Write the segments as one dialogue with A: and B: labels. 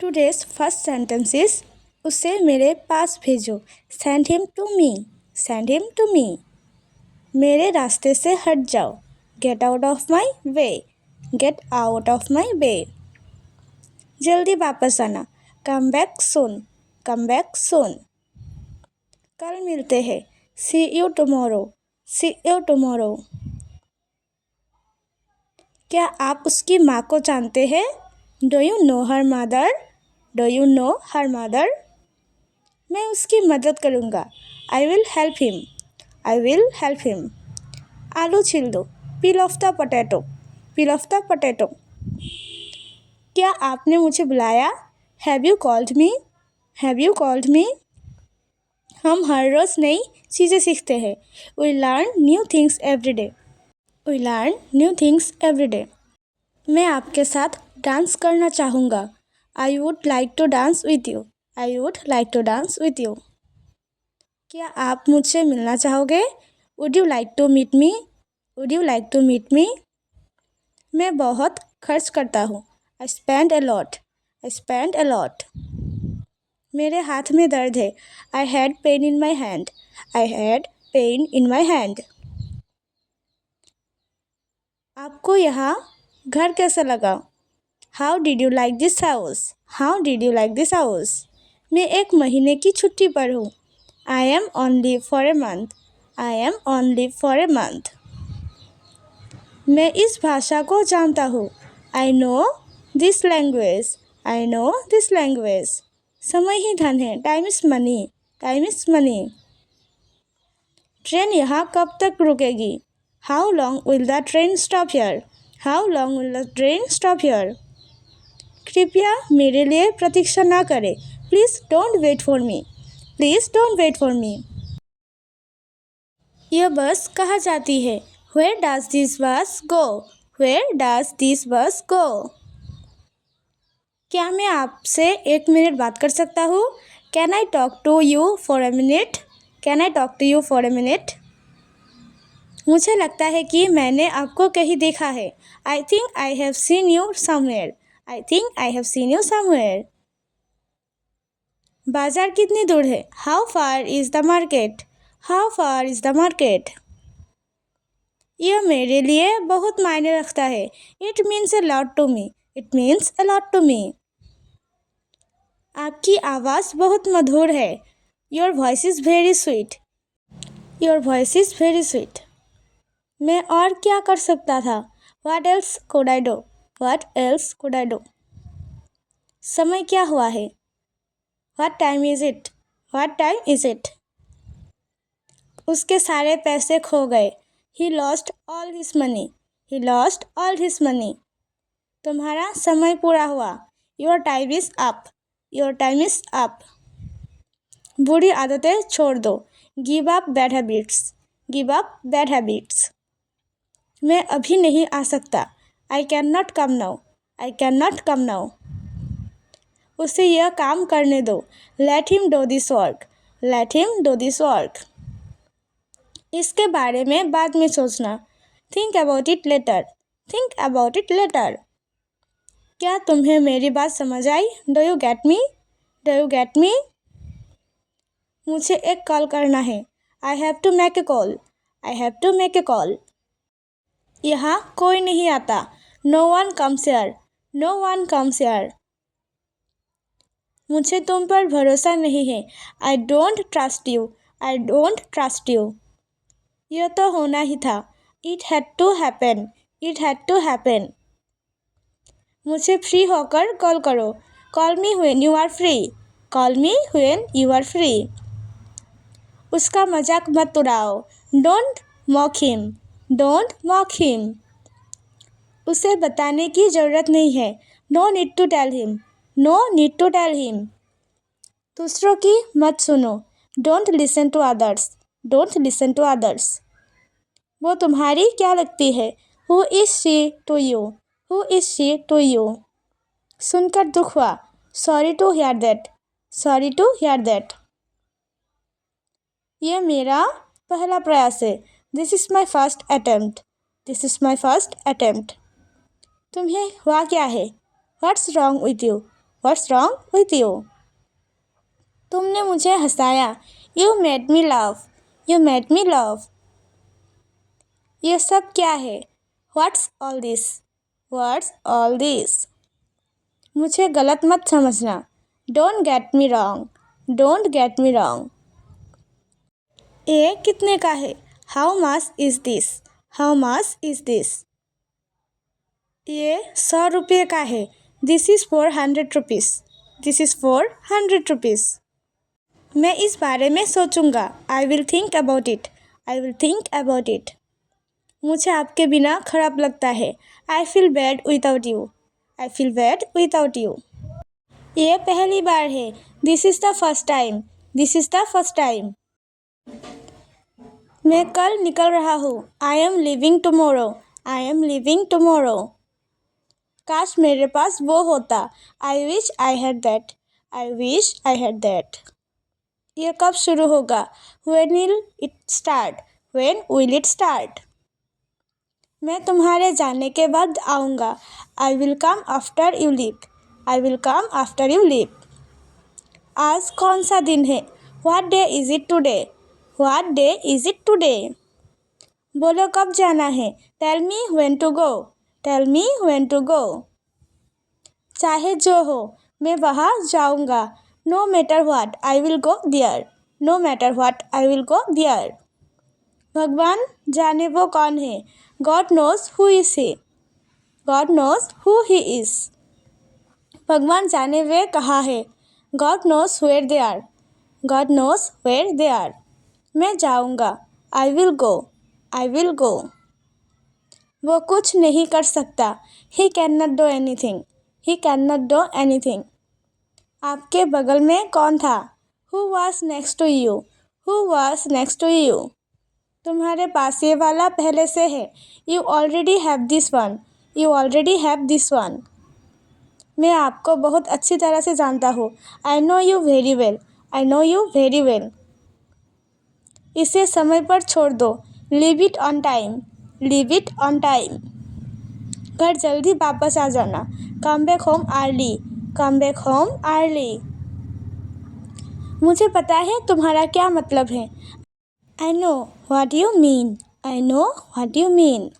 A: Today's first sentence is उसे मेरे पास भेजो। Send him to me. Send him to me. मेरे रास्ते से हट जाओ। Get out of my way. Get out of my way. जल्दी वापस आना। Come back soon. Come back soon. कल मिलते हैं। See you tomorrow. See you tomorrow. क्या आप उसकी माँ को जानते हैं? Do you know her mother? Do you know her mother? मैं उसकी मदद करूँगा। I will help him. I will help him. आलू छील दो। Peel off the potato. Peel off the potato. क्या आपने मुझे बुलाया? Have you called me? Have you called me? हम हर रोज़ नई चीज़ें सीखते हैं। We learn new things every day. We learn new things every day. मैं आपके साथ डांस करना चाहूँगा। I would like to dance with you. I would like to dance with you. क्या आप मुझसे मिलना चाहोगे? Would you like to meet me? Would you like to meet me? मैं बहुत खर्च करता हूँ। I spend a lot. I spend a lot. मेरे हाथ में दर्द है। I had pain in my hand. I had pain in my hand. आपको यहाँ घर कैसा लगा? How did you like this house? How did you like this house? मैं एक महीने की छुट्टी पर हूँ। I am on leave for a month. I am on leave for a month. मैं इस भाषा को जानता हूँ। I know this language. I know this language. समय ही धन है। Time is money. Time is money. Train यहाँ कब तक रुकेगी? How long will the train stop here? How long will the train stop here? कृपया मेरे लिए प्रतीक्षा ना करें। Please don't wait for me. Please don't wait for मी। यह बस कहाँ जाती है? Where does this bus go? Where does this bus go? क्या मैं आपसे 1 मिनट बात कर सकता हूँ? Can I talk to you for a minute? Can I talk to you for a minute? मुझे लगता है कि मैंने आपको कहीं देखा है। I think I have seen you somewhere. I think I have seen you somewhere. बाजार कितनी दूर है? How far is the market? How far is the market? यह मेरे लिए बहुत मायने रखता है। It means a lot to me. It means a lot to me. आपकी आवाज़ बहुत मधुर है। Your voice is very sweet. Your voice is very sweet. मैं और क्या कर सकता था? What else could I do? What else could I do? समय क्या हुआ है? What time is it? What time is it? उसके सारे पैसे खो गए। He lost all his money. He lost all his money. तुम्हारा समय पूरा हुआ। Your time is up. Your time is up. बुरी आदतें छोड़ दो। Give up bad habits. Give up bad habits. मैं अभी नहीं आ सकता। I cannot come now. I cannot come now. उसे यह काम करने दो। Let him do this work. Let him do this work. इसके बारे में बाद में सोचना। Think about it later. Think about it later. क्या तुम्हें मेरी बात समझ आई? Do you get me? Do you get me? मुझे एक कॉल करना है। I have to make a call. I have to make a call. यहाँ कोई नहीं आता। No one comes here. No one comes here. मुझे तुम पर भरोसा नहीं है। I don't trust you. I don't trust you. यह तो होना ही था। It had to happen. It had to happen. मुझे फ्री होकर कॉल करो। Call me when you are free. Call me when you are free. उसका मजाक मत उड़ाओ। Don't mock him. Don't mock him. उसे बताने की ज़रूरत नहीं है। No need to tell him. No need to tell him. दूसरों की मत सुनो। Don't listen to others. Don't listen to others. वो तुम्हारी क्या लगती है? Who is she to you? Who is she to you? सुनकर दुख हुआ। Sorry to hear that. Sorry to hear that. यह मेरा पहला प्रयास है। This is my first attempt. This is my first attempt. तुम्हें हुआ क्या है? What's wrong with you? What's wrong with you? तुमने मुझे हंसाया। You made me love. You made me love. ये सब क्या है? What's all this? What's all this? मुझे गलत मत समझना। Don't get me wrong. Don't get me wrong. ये कितने का है? How much is this? How much is this? ये 100 रुपये का है। This is 400 rupees. This is 400 rupees. मैं इस बारे में सोचूंगा। I will think about it. I will think about it. मुझे आपके बिना खराब लगता है। I feel bad without you. I feel bad without you. ये पहली बार है। This is the first time. This is the first time. मैं कल निकल रहा हूँ। I M living tomorrow. I am living tomorrow. काश मेरे पास वो होता। I wish I had that. I wish I had that. ये कब शुरू होगा? When will it start? When will it start? मैं तुम्हारे जाने के बाद आऊँगा। I will come after you leave. I will come after you leave. आज कौन सा दिन है? What day is it today? What day is it today? बोलो कब जाना है? Tell me when to go. Tell me when to go. चाहे जो हो मैं वहाँ जाऊँगा। No matter what I will go there. No matter what I will go there. भगवान जाने वो कौन है। God knows who is he. God knows who he is. भगवान जाने वे कहाँ है। God knows where they are. God knows where they are. मैं जाऊँगा। I will go. I will go. वो कुछ नहीं कर सकता। He can not do anything. He can not do anything. आपके बगल में कौन था? Who was next to you? Who was next to you? तुम्हारे पास ये वाला पहले से है। You already have this one. You already have this one. मैं आपको बहुत अच्छी तरह से जानता हूँ। I know you very well. I know you very well. इसे समय पर छोड़ दो। Leave it on time. Leave it on time. घर जल्दी वापस आ जाना। Come back home early. Come back home early. मुझे पता है तुम्हारा क्या मतलब है। I know what you mean. I know what you mean.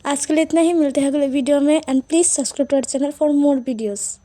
A: आज के लिए इतना ही। मिलते हैं अगले वीडियो में। And please subscribe to our channel for more videos.